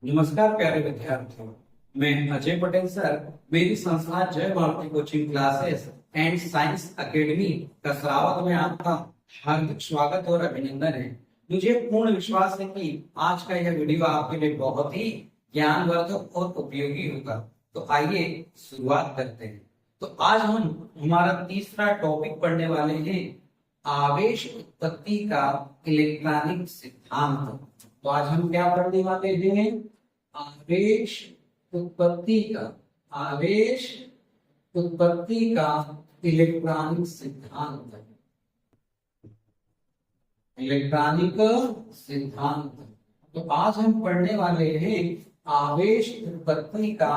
नमस्कार प्यारे विद्यार्थियों। मैं अजय पटेल सर, मेरी संस्था Jai Bharati coaching classes and science academy का श्रावक में आपका हार्दिक स्वागत और अभिनंदन है। मुझे पूर्ण विश्वास है कि आज का यह वीडियो आपके लिए बहुत ही ज्ञानवर्धक और उपयोगी होगा। तो आइए शुरुआत करते हैं। तो आज हम हमारा तीसरा टॉपिक पढ़ने वाले हैं, आवेश उत्पत्ति का इलेक्ट्रॉनिक सिद्धांत। तो आज हम क्या पढ़ने वाले हैं? आवेश उत्पत्ति का आवेश उत्पत्ति का इलेक्ट्रॉनिक सिद्धांत। इलेक्ट्रॉनिक सिद्धांत। तो आज हम पढ़ने वाले हैं आवेश उत्पत्ति का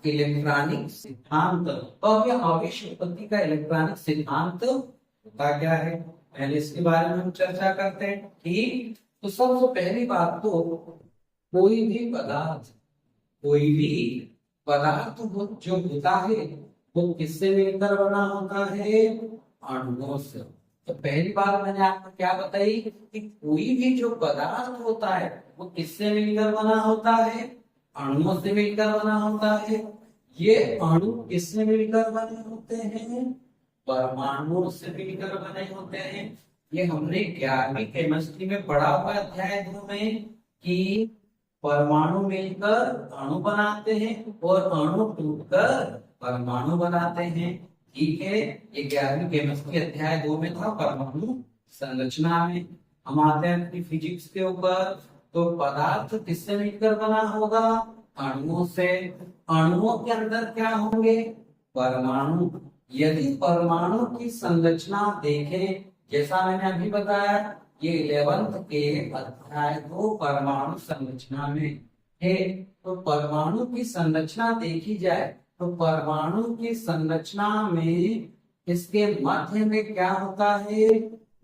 इलेक्ट्रॉनिक सिद्धांत। तो अब यह आवेश उत्पत्ति का इलेक्ट्रॉनिक सिद्धांत होता क्या है, पहले इसके बारे में हम चर्चा करते हैं। ठीक, तो सबसे पहली बात तो कोई भी पदार्थ जो होता है वो किससे मिलकर बना होता है? अणुओं से। तो पहली बात मैंने आपको क्या बताई कि कोई भी जो पदार्थ होता है वो किससे मिलकर बना होता है? अणुओं से मिलकर बना होता है। ये अणु किससे मिलकर बने होते हैं? परमाणुओं से मिलकर बने होते हैं। ये हमने 11वीं केमिस्ट्री में पढ़ा हुआ अध्याय 2 में कि परमाणु मिलकर अणु बनाते हैं और अणु टूटकर परमाणु बनाते हैं। ठीक है, ये 11वीं केमिस्ट्री अध्याय 2 में था, परमाणु संरचना में। हम आते हैं अपनी फिजिक्स के ऊपर। तो पदार्थ किससे मिलकर बना होगा? अणुओं से। अणुओं के अंदर क्या होंगे? परमाणु। यदि परमाणु की संरचना देखें, जैसा मैंने अभी बताया, ये 11th के अध्याय 2 परमाणु संरचना में है। तो परमाणु की संरचना देखी जाए तो परमाणु की संरचना में इसके मध्य में क्या होता है?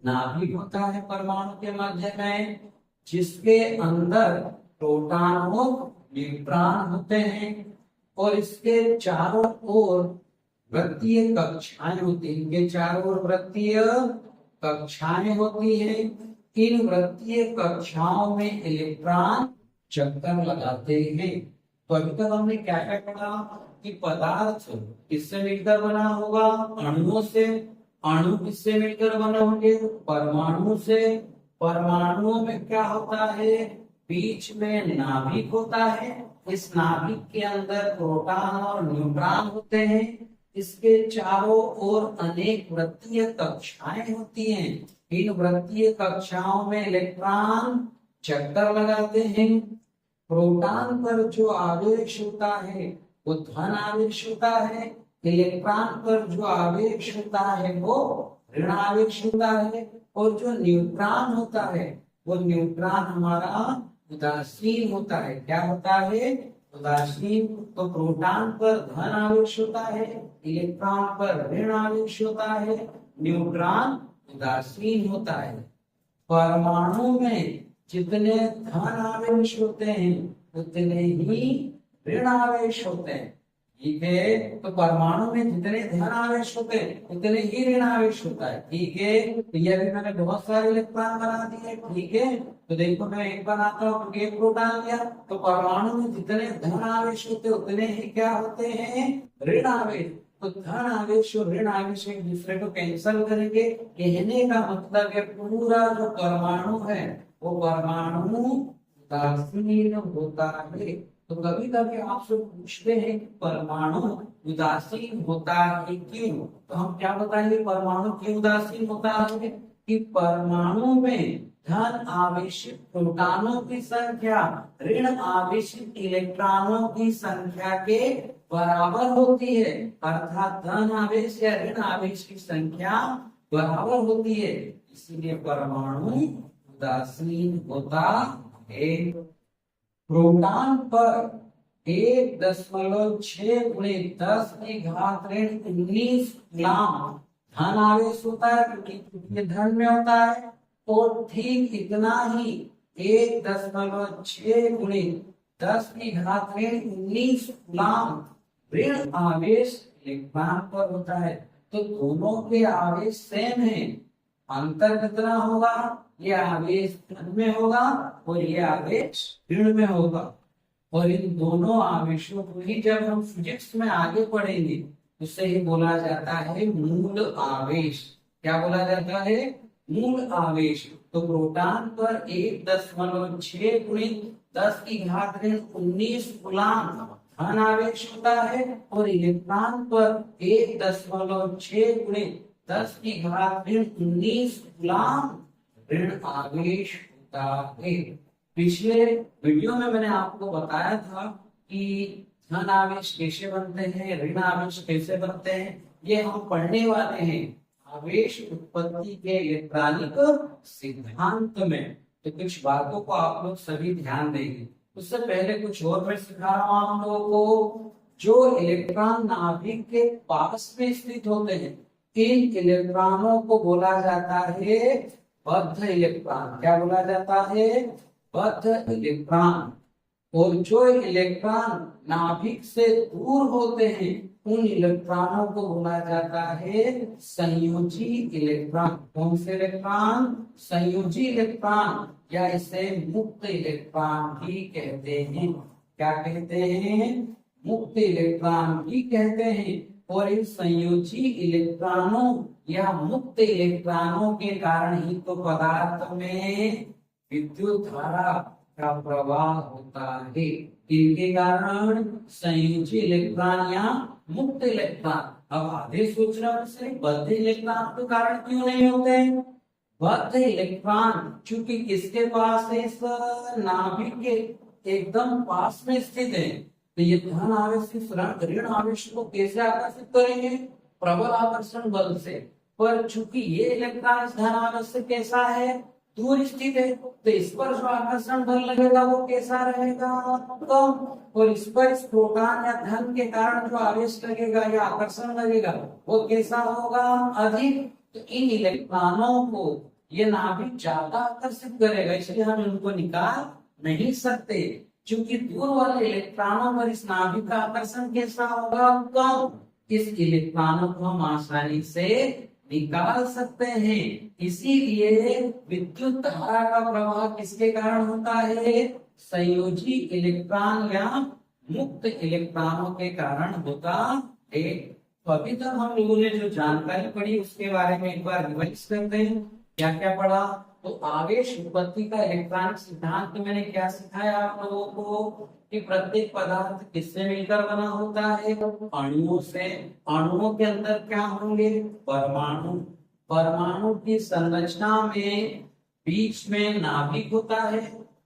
नाभिक होता है परमाणु के मध्य में, जिसके अंदर प्रोटॉन और न्यूट्रॉन होते हैं और इसके चारों ओर वृत्तीय कक्षाएं होती हैं। इनके चारों ओर वृत्तीय कक्षाएं होती हैं। इन वृत्तीय कक्षाओं में इलेक्ट्रॉन चक्कर लगाते हैं। तो अभी तक हमने क्या क्या पढ़ा कि पदार्थ किससे मिलकर बना होगा? अणुओं से। अणु किससे मिलकर बने होंगे? परमाणु से। परमाणुओं में क्या होता है? बीच में नाभिक होता है। इस नाभिक के अंदर प्रोटॉन और न्यूट्रॉन होते हैं। इसके चारों ओर अनेक वृत्तीय कक्षाएं होती हैं। इन वृत्तीय कक्षाओं में इलेक्ट्रॉन चक्कर लगाते हैं। प्रोटॉन पर जो आवेश होता है वो धन आवेश होता है। इलेक्ट्रॉन पर जो आवेश होता है वो ऋण आवेश होता है। और जो न्यूट्रॉन होता है वो न्यूट्रॉन हमारा उदासीन होता है। क्या होता है? उदासीन। तो प्रोटॉन पर धन आवेश होता है, इलेक्ट्रॉन पर ऋण आवेश होता है, न्यूट्रॉन उदासीन होता है। परमाणु में जितने धन आवेश होते हैं उतने ही ऋण आवेश होते हैं। ठीक है, तो परमाणु में जितने धन आवेश होते हैं उतने ही ऋण आवेश होता है। ठीक है, तो ये भी मैंने बहुत सारे इलेक्ट्रॉन बना दिए। ठीक है, तो देखो मैं एक बनाता हूँ, एक प्रोटॉन लिया। तो परमाणु में जितने धन आवेश होते हैं उतने ही क्या होते हैं? ऋण आवेश। तो धन आवेश और ऋण आवेश एक दूसरे को कैंसल करेंगे। कहने का मतलब है पूरा जो परमाणु है वो परमाणु उदासीन होता है। तो कभी कभी आपसे पूछते हैं कि परमाणु उदासीन होता है क्यों? तो हम क्या बताएंगे परमाणु क्यों उदासीन होता है? कि परमाणु में धन आवेशित प्रोटॉनों की संख्या ऋण आवेशित इलेक्ट्रॉनों की संख्या के बराबर होती है। अर्थात धन आवेश या ऋण आवेश की संख्या बराबर होती है, इसीलिए परमाणु उदासीन होता है। प्रोटॉन पर 1.6 गुणे 10 की घात ऋण 19 ग्राम धन आवेश होता है, क्योंकि ये धन में होता है। और ठीक इतना ही 1.6 गुणे 10 की घात ऋण 19 ग्राम ऋण आवेश इलेक्ट्रॉन पर होता है। तो दोनों के आवेश सेम है। अंतर कितना होगा? ये आवेश धन में होगा और ये आवेश ऋण में होगा। और इन दोनों आवेशों को ही जब हम फिजिक्स में आगे पढ़ेंगे उसे ही बोला जाता है मूल आवेश। क्या बोला जाता है? मूल आवेश। तो प्रोटॉन पर 1.6 गुणित 10⁻⁹ कूलम धन आवेश होता है और इलेक्ट्रॉन पर 1.6 गुणित 10⁻⁹ कूलम ऋण आवेश होता है। पिछले वीडियो में मैंने आपको बताया था कि धन आवेश कैसे बनते हैं, ऋण आवेश कैसे बनते हैं, ये हम पढ़ने वाले हैं आवेश उत्पत्ति के इलेक्ट्रॉनिक सिद्धांत में। तो कुछ बातों को आप लोग सभी ध्यान देंगे। उससे पहले कुछ और मैं सिखा रहा हूं आप लोगों को। जो इलेक्ट्रॉन नाभिक के पास में स्थित होते हैं इन इलेक्ट्रॉनों को बोला जाता है बद्ध इलेक्ट्रॉन। क्या बोला जाता है? बद्ध इलेक्ट्रॉन। और जो इलेक्ट्रॉन नाभिक से दूर होते हैं उन इलेक्ट्रॉनों को बोला जाता है संयोजी इलेक्ट्रॉन। कौन से इलेक्ट्रॉन? संयोजी इलेक्ट्रॉन, या इसे मुक्त इलेक्ट्रॉन भी कहते हैं। क्या कहते हैं? मुक्त इलेक्ट्रॉन भी कहते हैं। और इन संयोजी इलेक्ट्रॉनों या मुक्त इलेक्ट्रॉनों के कारण ही तो पदार्थ में विद्युत धारा का प्रवाह होता है। इनके कारण संयोजी इलेक्ट्रॉन या मुक्त इलेक्ट्रॉन। अब आधे सोच रहे हैं बद्ध इलेक्ट्रॉन के कारण क्यों नहीं होते? बद्ध इलेक्ट्रॉन चूंकि किसके पास है? नाभिक के एकदम पास में स्थित है। तो ये धन आवेश ऋण आवेश को कैसे आकर्षित करेंगे? प्रबल आकर्षण बल से। पर चूंकि ये इलेक्ट्रॉन इस धन आवेश से कैसा है? दूर स्थित है। तो इस पर जो आकर्षण बल लगेगा वो कैसा रहेगा? कम। और इस पर इस प्रोटॉन या धन के कारण जो आवेश लगेगा या आकर्षण लगेगा वो कैसा होगा? अधिक। तो इन इलेक्ट्रॉनों को ये नाभिक ज्यादा आकर्षित करेगा, इसलिए हम इनको निकाल नहीं सकते। क्योंकि दूर वाले इलेक्ट्रॉनों पर इस नाभिक का आकर्षण कैसा होगा? कम। इस इलेक्ट्रॉनों को हम आसानी से निकाल सकते हैं। इसीलिए विद्युत धारा का प्रवाह किसके कारण होता है? संयोजी इलेक्ट्रॉन या मुक्त इलेक्ट्रॉनों के कारण होता है। तो अभी तक हम लोगों ने जो जानकारी पढ़ी उसके बारे में एक बार रिवाइज करते हैं। क्या क्या पढ़ा? तो आवेश उत्पत्ति का इलेक्ट्रॉनिक सिद्धांत में मैंने क्या सिखाया आप लोगों को कि प्रत्येक पदार्थ किससे मिलकर बना होता है? अणुओं से। अणुओं के अंदर क्या होंगे? परमाणु। परमाणु की संरचना में बीच में नाभिक होता है,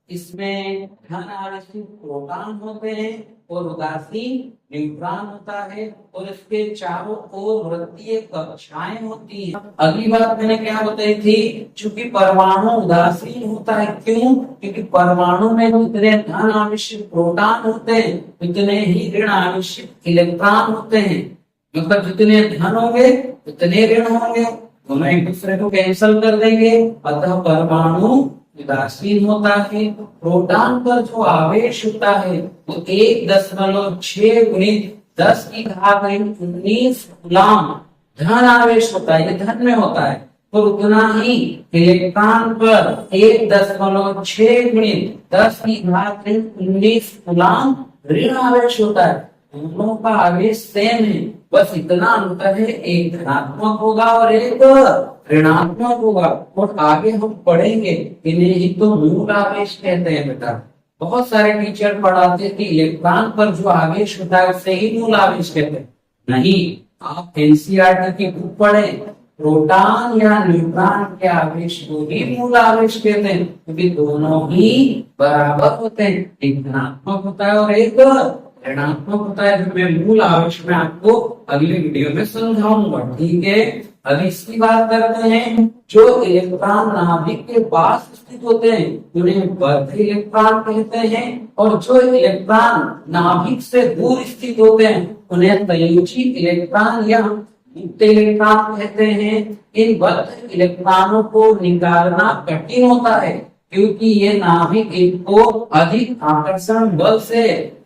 इसमें धन आवेशित प्रोटॉन होते हैं और उदासीन न्यूट्रॉन होता है और इसके चारों ओर वृत्तीय कक्षाएं होती हैं। अगली बात मैंने क्या बताई थी? चूंकि परमाणु उदासीन होता है। क्यों? क्योंकि परमाणु में जितने धन आवेशित प्रोटॉन होते हैं उतने ही ऋण आवेशित इलेक्ट्रॉन होते हैं। मतलब जितने धन होंगे उतने ऋण होंगे, दोनों एक दूसरे को कैंसिल कर देंगे। अतः परमाणु उदासीन होता है। प्रोटॉन पर जो आवेश होता है वो 1.6 गुणित 10⁻⁹ कूलम धन आवेश होता है। ये धन में होता है। तो उतना ही इलेक्ट्रॉन पर 1.6 गुणित 10⁻⁹ कूलम ऋण आवेश होता है। दोनों का आवेश सेम है, बस इतना अंतर है, एक धनात्मक होगा और एक ऋणात्मक होगा। और आगे हम पढ़ेंगे इन्हें ही तो मूल आवेश कहते हैं। बेटा बहुत सारे टीचर पढ़ाते हैं कि इलेक्ट्रॉन पर जो आवेश होता है उसे ही मूल आवेश कहते हैं। नहीं, आप एनसीईआरटी की बुक पढ़ें, प्रोटॉन या न्यूट्रॉन के आवेश को ही मूल आवेश कहते हैं, क्योंकि दोनों ही बराबर होते हैं। एक धनात्मक होता है और एक ऋणात्मक होता है। जो मैं मूल आवेश में आपको अगली वीडियो में समझाऊंगा। ठीक है, अभी इसकी बात करते हैं। जो इलेक्ट्रॉन नाभिक के पास स्थित होते हैं उन्हें बद्ध इलेक्ट्रॉन कहते हैं और जो इलेक्ट्रॉन नाभिक से दूर स्थित होते हैं उन्हें संयोजी इलेक्ट्रॉन या मुक्त इलेक्ट्रॉन कहते हैं। इन बद्ध इलेक्ट्रॉनों को निकालना कठिन होता है क्योंकि ये नाभिक इनको अधिक आकर्षण बल से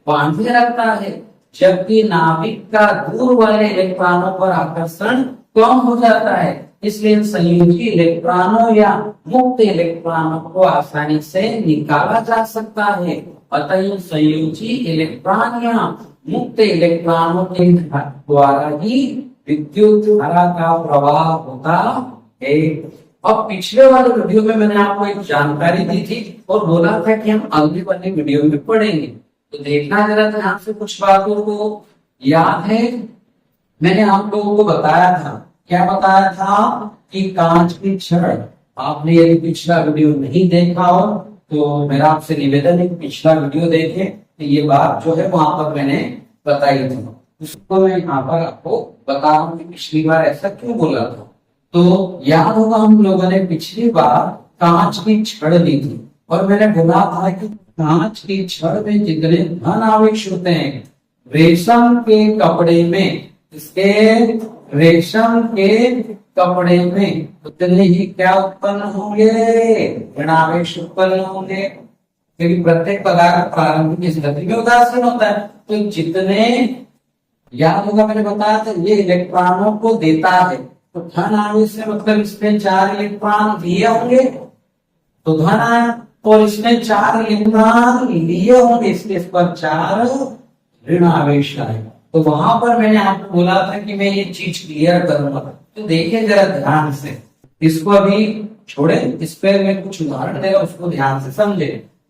बांधे रखता है, जबकि नाभिक का दूर वाले इलेक्ट्रॉनों पर आकर्षण कम हो जाता है। इसलिए संयोजी इलेक्ट्रॉनों या मुक्त इलेक्ट्रॉनों को आसानी से निकाला जा सकता है। अतः संयोजी इलेक्ट्रॉन या मुक्त इलेक्ट्रॉनों के द्वारा ही विद्युत धारा का प्रवाह होता है। अब पिछले वाले वीडियो में मैंने आपको एक जानकारी दी थी और बोला था कि हम अगले वाले वीडियो में पढ़ेंगे, तो देखना जरा ध्यान से कुछ बातों को। याद है मैंने आप लोगों को बताया था, क्या बताया था कि कांच की छड़, आपने यदि पिछला वीडियो नहीं देखा हो तो मेरा आपसे निवेदन है कि पिछला वीडियो देखें, तो ये बात जो है वहां पर मैंने बताई थी, उसको मैं यहाँ पर आपको बता रहा हूँ कि पिछली बार ऐसा क्यों बोला था। तो याद होगा हम लोगों ने पिछली बार कांच की छड़ ली थी और मैंने बोला था कि कांच की छड़ में जितने धन आवेश होते हैं रेशम के कपड़े में, इसके रेशम के कपड़े में उतने ही क्या उत्पन्न होंगे, ऋणावेश उत्पन्न होंगे, क्योंकि प्रत्येक पदार्थ प्रारंभिक स्थिति में उदासीन होता है। तो जितने, याद होगा मैंने बताया था ये इलेक्ट्रॉनों को देता है, तो धन आवेश से मतलब इसमें 4 इलेक्ट्रॉन दिए होंगे, तो धन आया, और इसने 4 इलेक्ट्रॉन लिए होंगे, इसलिए इस पर 4 ऋण आवेश आएगा। तो वहां पर मैंने आपको बोला था कि मैं ये चीज क्लियर करूंगा, तो देखिए जरा ध्यान से, इसको अभी छोड़े, इस पर मैं कुछ उदाहरण देगा, उसको ध्यान से समझे।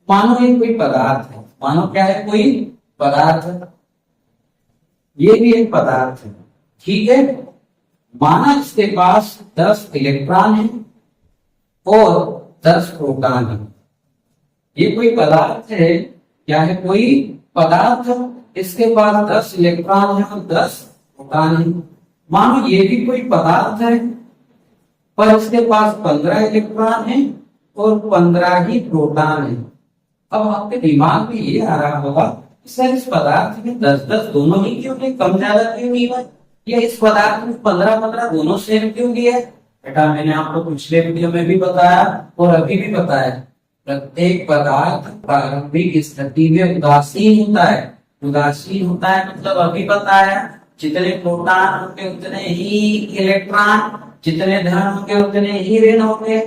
मानो ये कोई पदार्थ है, मानो क्या है, कोई पदार्थ है, ये भी एक पदार्थ है, ठीक है। माना इसके पास 10 इलेक्ट्रॉन है और 10 प्रोटॉन है, ये कोई पदार्थ है, क्या है, कोई पदार्थ, इसके पास 10 इलेक्ट्रॉन है और 10 प्रोटॉन है। मानो ये भी कोई पदार्थ है पर इसके पास 15 इलेक्ट्रॉन है और 15 ही प्रोटॉन है। अब आपके दिमाग में ये आ रहा होगा सर इस पदार्थ में 10-10 दोनों ही क्यों नहीं, कम ज्यादा क्यों नहीं हुआ, या इस पदार्थ में 15-15 दोनों सेम क्यों दिया है। बेटा मैंने आपको पिछले वीडियो में भी बताया और अभी भी बताया, प्रत्येक पदार्थ प्रारंभिक स्थिति में उदासीन होता है। उदासीन होता है मतलब अभी बताया, जितने प्रोटॉन होंगे उतने ही इलेक्ट्रॉन, जितने धन होंगे उतने ही ऋण होंगे,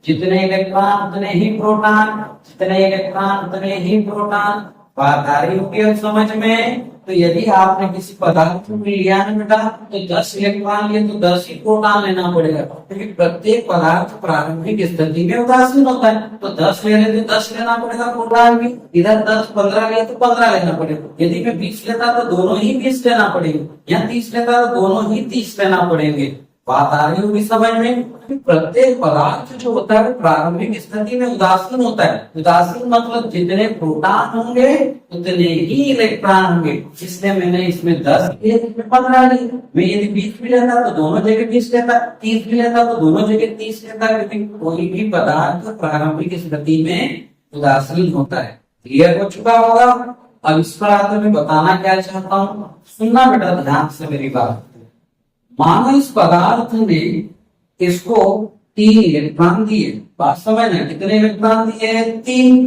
जितने इलेक्ट्रॉन उतने ही प्रोटॉन, जितने इलेक्ट्रॉन उतने ही प्रोटॉन। बात आ रही होगी समझ में। तो यदि आपने किसी पदार्थ में लिया ना बेटा, तो 10 इलेक्ट्रॉन लिए तो 10 ही प्रोटॉन लेना पड़ेगा, क्योंकि प्रत्येक पदार्थ प्रारंभिक स्थिति में उदासीन होता है। तो 10 ले रहे तो 10 लेना पड़ेगा प्रोटॉन भी, इधर 10-15 लिया तो 15 लेना पड़ेगा। यदि मैं 20 लेता तो दोनों ही 20 लेना पड़ेगा, या 30 लेता तो दोनों ही 30 लेना पड़ेंगे। बात आ रही होगी समझ में। प्रत्येक पदार्थ जो होता है प्रारंभिक स्थिति में उदासीन होता है। उदासीन मतलब जितने प्रोटॉन होंगे उतने ही इलेक्ट्रॉन होंगे, इसलिए मैंने इसमें 10 लिए, इसमें 15 लिए। मैं यदि 20 भी लेता तो दोनों जगह 20 लेता, 30 भी लेता तो दोनों जगह 30 लेता, क्योंकि कोई भी पदार्थ प्रारंभिक स्थिति में उदासीन होता है। क्लियर हो चुका होगा। अब इस पर आकर मैं बताना क्या चाहता हूँ, सुनना बेटा ध्यान से मेरी बात। मानो इस पदार्थ ने इसको 3 इलेक्ट्रॉन दिए, बात समझ ना, कितने इलेक्ट्रॉन दिए, 3।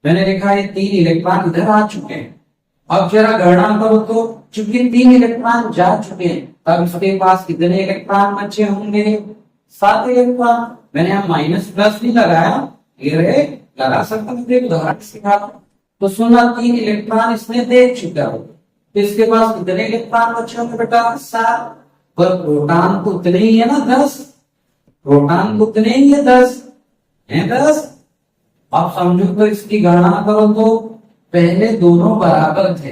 मैंने लिखा है 3 इलेक्ट्रॉन इधर आ चुके हैं। अब जरा गणना करो तो, चूंकि 3 इलेक्ट्रॉन जा चुके हैं, तब इसके पास कितने इलेक्ट्रॉन बचे होंगे, 7 इलेक्ट्रॉन। मैंने यहाँ माइनस प्लस नहीं लगाया, ये लगा सकता हूँ, उदाहरण सिखा। तो सुना 3 इलेक्ट्रॉन इसने दे चुका हो, तो इसके पास कितने इलेक्ट्रॉन बचे होंगे बेटा, 7। पर प्रोटॉन तो उतने ही है ना, 10। प्रोटॉन तो उतने ही है, 10 है, 10। आप समझो तो इसकी गणना करो तो पहले दोनों बराबर थे,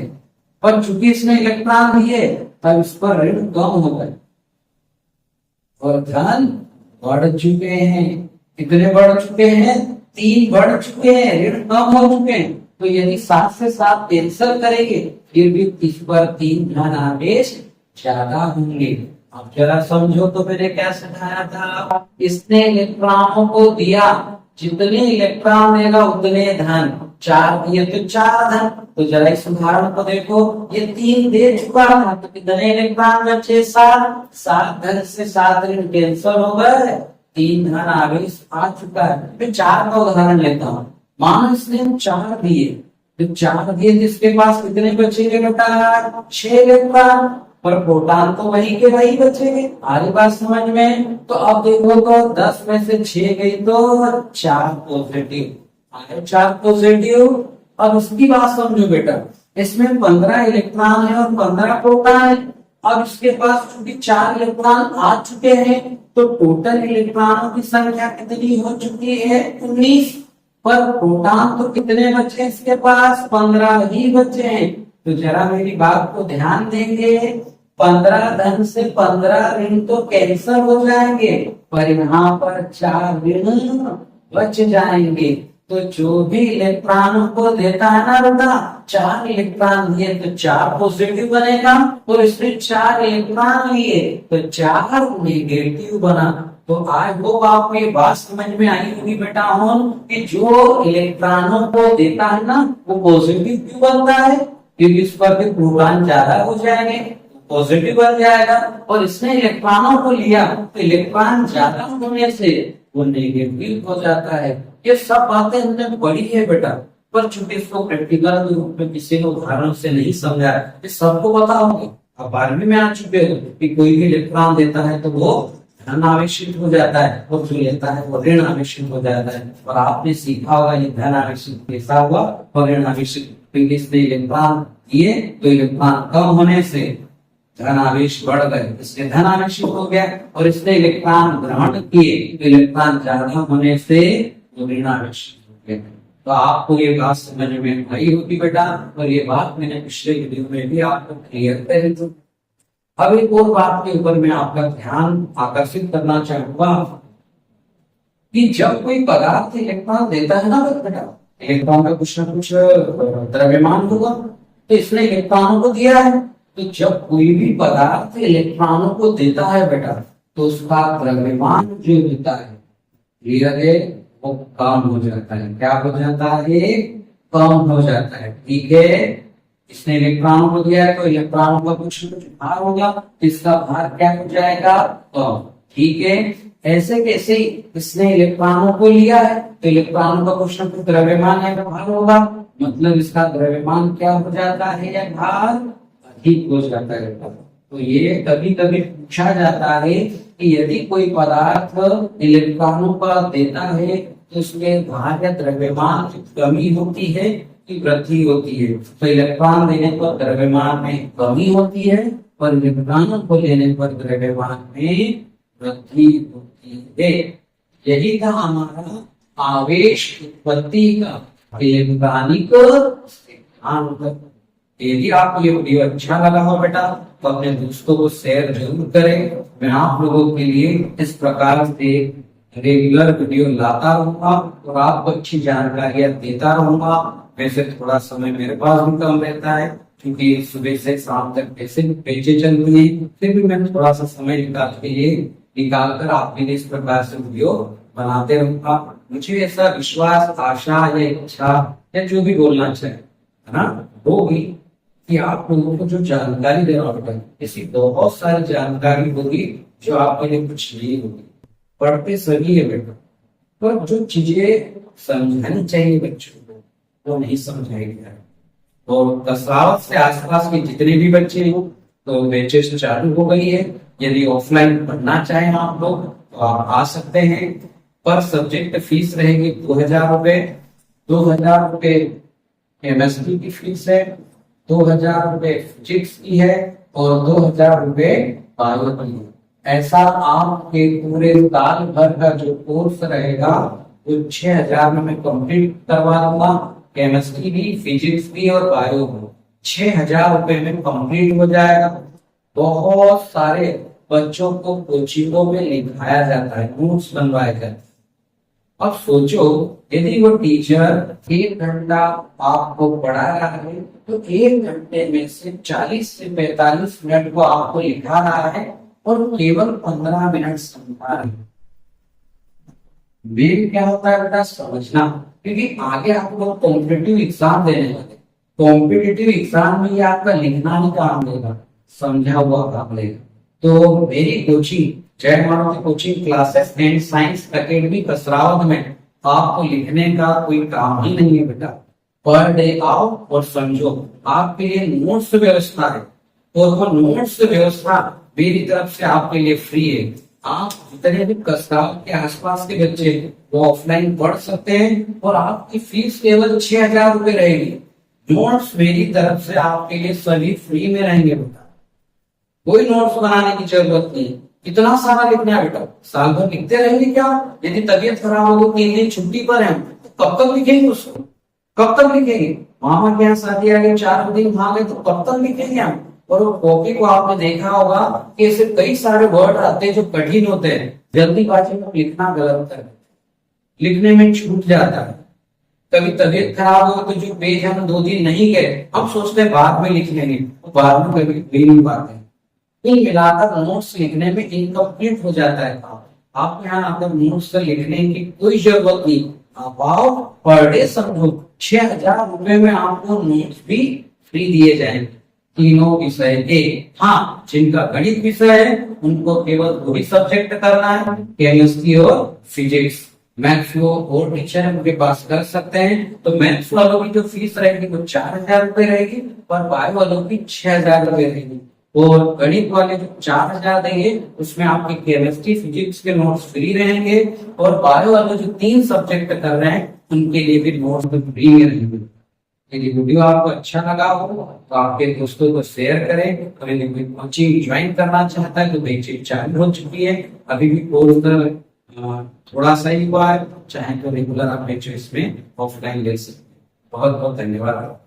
पर चूंकि इसने इलेक्ट्रॉन दिए तब इस पर ऋण कम हो गए और धन बढ़ चुके हैं। कितने बढ़ चुके हैं, 3 बढ़ चुके हैं, ऋण कम हो चुके हैं। तो यदि 7 से 7 कैंसिल करेंगे फिर भी इस पर 3 धन आवेश ज्यादा होंगे। अब जरा समझो तो मैंने क्या सिखाया था, इसने इलेक्ट्रॉनों को दिया, जितने इलेक्ट्रॉन देगा उतने धन, 4 दिए तो 4 धन। तो जरा इस उदाहरण को देखो, ये 3 दे चुका था तो कितने इलेक्ट्रॉन बचे, 7 धन से 7 ऋण कैंसिल हो गए, 3 धन आवेश आ चुका है। मैं 4 का उदाहरण लेता हूँ। मानो इसने 4 दिए, तो 4 दिए जिसके पास कितने बचेंगे बेटा, 6 इलेक्ट्रॉन, पर प्रोटॉन तो वही के वही बचेंगे। आगे बात समझ में। तो अब देखो तो 10 में से 6 गई तो 4 पॉजिटिव, 4 पॉजिटिव। अब इसकी बात समझो बेटा, इसमें 15 इलेक्ट्रॉन है और 15 प्रोटॉन है। अब इसके पास चूंकि 4 इलेक्ट्रॉन आ चुके हैं तो टोटल इलेक्ट्रॉनों की संख्या कितनी हो चुकी है? 19। पर प्रोटॉन तो कितने बचे इसके पास? 15 ही बचे हैं। तो जरा मेरी बात को ध्यान देंगे, 15 धन से 15 ऋण तो कैंसिल हो जाएंगे, पर यहाँ पर 4 ऋण बच जाएंगे। तो जो भी इलेक्ट्रॉनों को देता है ना बेटा, 4 इलेक्ट्रॉन दिए तो 4 पॉजिटिव बनेगा, और इसमें 4 इलेक्ट्रॉन लिए तो 4 नेगेटिव बना। तो आई होप आपको ये बात समझ में आई होगी बेटा कि जो इलेक्ट्रॉनों को देता है ना वो पॉजिटिव क्यों बनता है? क्योंकि इस पर भी प्रोटॉन ज्यादा हो जाएंगे, पॉजिटिव बन जाएगा। और इसने इलेक्ट्रॉनों को लिया तो इलेक्ट्रॉन ज्यादा होने से वो नेगेटिव हो जाता है। ये सब बातें हमने पढ़ी है बेटा, पर चूंकि इसको प्रैक्टिकल रूप में किसी ने उदाहरण से नहीं समझा, ये सबको पता होगा। अब 12वीं में आ चुके हो कि कोई भी इलेक्ट्रॉन देता है तो वो धन आवेशित हो जाता है, और जो लेता है वो ऋण आवेशित हो जाता है। और आपने सीखा होगा ये धन आवेशित कैसा हुआ और ऋण आवेशित। इसने इलेक्ट्रॉन दिए तो इलेक्ट्रॉन कम होने से धन आवेश बढ़ गए, इसलिए धन आवेशित हो गया। और इसने इलेक्ट्रॉन ग्रहण किए तो इलेक्ट्रॉन ज्यादा होने से ऋण आवेशित हो गया। तो आपको ये बात समझ में आई होगी बेटा, और ये बात मैंने पिछले वीडियो में भी आपको क्लियर कर दी। अब एक और बात के ऊपर मैं आपका ध्यान आकर्षित करना चाहूंगा कि जब कोई पदार्थ इलेक्ट्रॉन देता है ना बेटा, इलेक्ट्रॉन का कुछ ना कुछ द्रव्यमान होगा, तो इसने इलेक्ट्रॉनों को दिया है। तो जब कोई भी पदार्थ इलेक्ट्रॉनों को देता है बेटा, तो उसका द्रव्यमान जो होता है धीरे वो कम हो जाता है। क्या हो जाता है? कम हो जाता है। ठीक है, इसने इलेक्ट्रॉनों को दिया है तो इलेक्ट्रॉनों का कुछ भार होगा, इसका भार क्या हो जाएगा? कम। ठीक है, ऐसे कैसे इसने इलेक्ट्रॉनों को लिया है तो इलेक्ट्रॉनों का कुछ न कुछ द्रव्यमान है, भार होगा, मतलब इसका द्रव्यमान क्या हो जाता है या भार अधिक हो जाता है। तो ये कभी कभी पूछा जाता है कि यदि कोई पदार्थ इलेक्ट्रॉनों का देता है तो उसमें भार या द्रव्यमान की कमी होती है कि वृद्धि होती है। तो इलेक्ट्रॉन देने पर द्रव्यमान में कमी होती है, पर इलेक्ट्रॉन को लेने पर द्रव्यमान में वृद्धि होती है। यही था हमारा आवेश उत्पत्ति का इलेक्ट्रॉनिक सिद्धांत। यदि आपको ये वीडियो अच्छा लगा हो बेटा तो अपने दोस्तों को शेयर जरूर करें। मैं आप लोगों के लिए इस प्रकार से रेगुलर वीडियो लाता रहूंगा और आपको अच्छी जानकारियां देता रहूंगा। वैसे थोड़ा समय मेरे पास भी कम रहता है क्योंकि सुबह से शाम तक कैसे पेचे चलती है, फिर भी मैं थोड़ा सा समय निकाल कर आपके लिए इस प्रकार से वीडियो बनाते रहूंगा। मुझे ऐसा विश्वास, आशा या इच्छा या जो भी बोलना चाहे है ना, होगी कि आप लोगों को जो जानकारी देना होगा, ऐसी बहुत सारी जानकारी होगी जो आपके लिए कुछ नहीं होगी। पढ़ते सभी है बेटा, पर जो चीजें समझानी चाहिए बच्चों को वो नहीं समझाई गया। और कसरावत से आसपास के जितने भी बच्चे हैं तो बैचेस चालू हो गई है। यदि ऑफलाइन पढ़ना चाहें आप लोग तो आप आ सकते हैं, पर सब्जेक्ट फीस रहेगी 2000 रुपए। 2000 रुपए केमिस्ट्री की फीस है, 2000 रुपए फिजिक्स की है और 2000 रुपए बायो की है। ऐसा आपके पूरे साल भर का जो कोर्स रहेगा वो 6000 में मैं कंप्लीट करवा दूंगा। केमिस्ट्री भी, फिजिक्स भी और बायो भी 6000 रुपए में कंप्लीट हो जाएगा। बहुत सारे बच्चों को कोचिंगों में लिखाया जाता है, नोट्स बनवाए जाते हैं। अब सोचो यदि वो टीचर 1 घंटा आपको पढ़ा रहा है तो 1 घंटे में से 40 से 45 मिनट को आपको लिखा रहा है और केवल 15 मिनट समझा रहे हैं। मेन क्या होता है बेटा? समझना, क्योंकि आगे आप लोग कॉम्पिटिटिव एग्जाम देने वाले। कॉम्पिटिटिव एग्जाम में ये आपका लिखना नहीं काम देगा, समझा हुआ काम देगा। तो मेरी coaching Jai Manav coaching classes and science academy Kasrawat में आपको लिखने का कोई काम ही नहीं है बेटा। पर डे आओ और समझो। आपके लिए नोट्स व्यवस्था है और वो नोट्स व्यवस्था मेरी तरफ से आपके लिए फ्री है। आप जितने भी कस्बा के आसपास के बच्चे वो ऑफलाइन पढ़ सकते हैं और आपकी फीस केवल 6,000 रुपए रहेगी। नोट्स मेरी तरफ से आपके लिए सभी फ्री में रहेंगे बेटा, कोई नोट्स बनाने की जरूरत नहीं। कितना सारा लिखना है बेटा, साल भर लिखते रहेंगे क्या? यदि तबीयत खराब हो तो 3 दिन छुट्टी पर है तो कब तक लिखेंगे उसको? कब तक लिखेंगे? मामा के यहाँ शादी आ गई, 4 दिन वहां गए तो कब तक लिखेंगे हम? और वो कॉपी को आपने देखा होगा कि ऐसे कई सारे वर्ड आते हैं जो कठिन होते हैं, जल्दीबाजी में लिखना गलत है, लिखने में छूट जाता है। कभी तबीयत खराब हो तो जो पेज हम 2 दिन नहीं गए, हम सोचते हैं बाद में लिख लेंगे, तो बाद में कभी लिख नहीं पाते। कुल मिलाकर नोट्स लिखने में इनकम्प्लीट हो जाता है। आप यहाँ आकर नोट्स लिखने की कोई जरूरत नहीं। आप आओ, पर डे समझो 6,000 रुपए में आपको नोट्स भी फ्री दिए जाएंगे, तीनों विषय के। हाँ, जिनका गणित विषय है उनको केवल 2 ही सब्जेक्ट करना है, केमिस्ट्री और फिजिक्स। मैथ्स वो और टीचर है उनके पास कर सकते हैं। तो मैथ्स वालों की जो फीस रहेगी वो 4,000 रुपए रहेगी और बायो वालों की 6,000 रुपए रहेगी। और गणित वाले जो 4,000 देंगे उसमें आपके केमिस्ट्री फिजिक्स के नोट्स फ्री रहेंगे और बायो वाले जो 3 सब्जेक्ट कर रहे हैं उनके लिए भी नोट्स फ्री में रहेंगे। यदि वीडियो आपको अच्छा लगा हो तो आपके दोस्तों को शेयर करें। और यदि कोई कोचिंग ज्वाइन करना चाहता है तो बैच चालू हो चुकी है, अभी भी कोर्स थोड़ा सा ही हुआ है, चाहे तो रेगुलर आप बैच इसमें ऑफलाइन ले सकते हैं। बहुत बहुत धन्यवाद।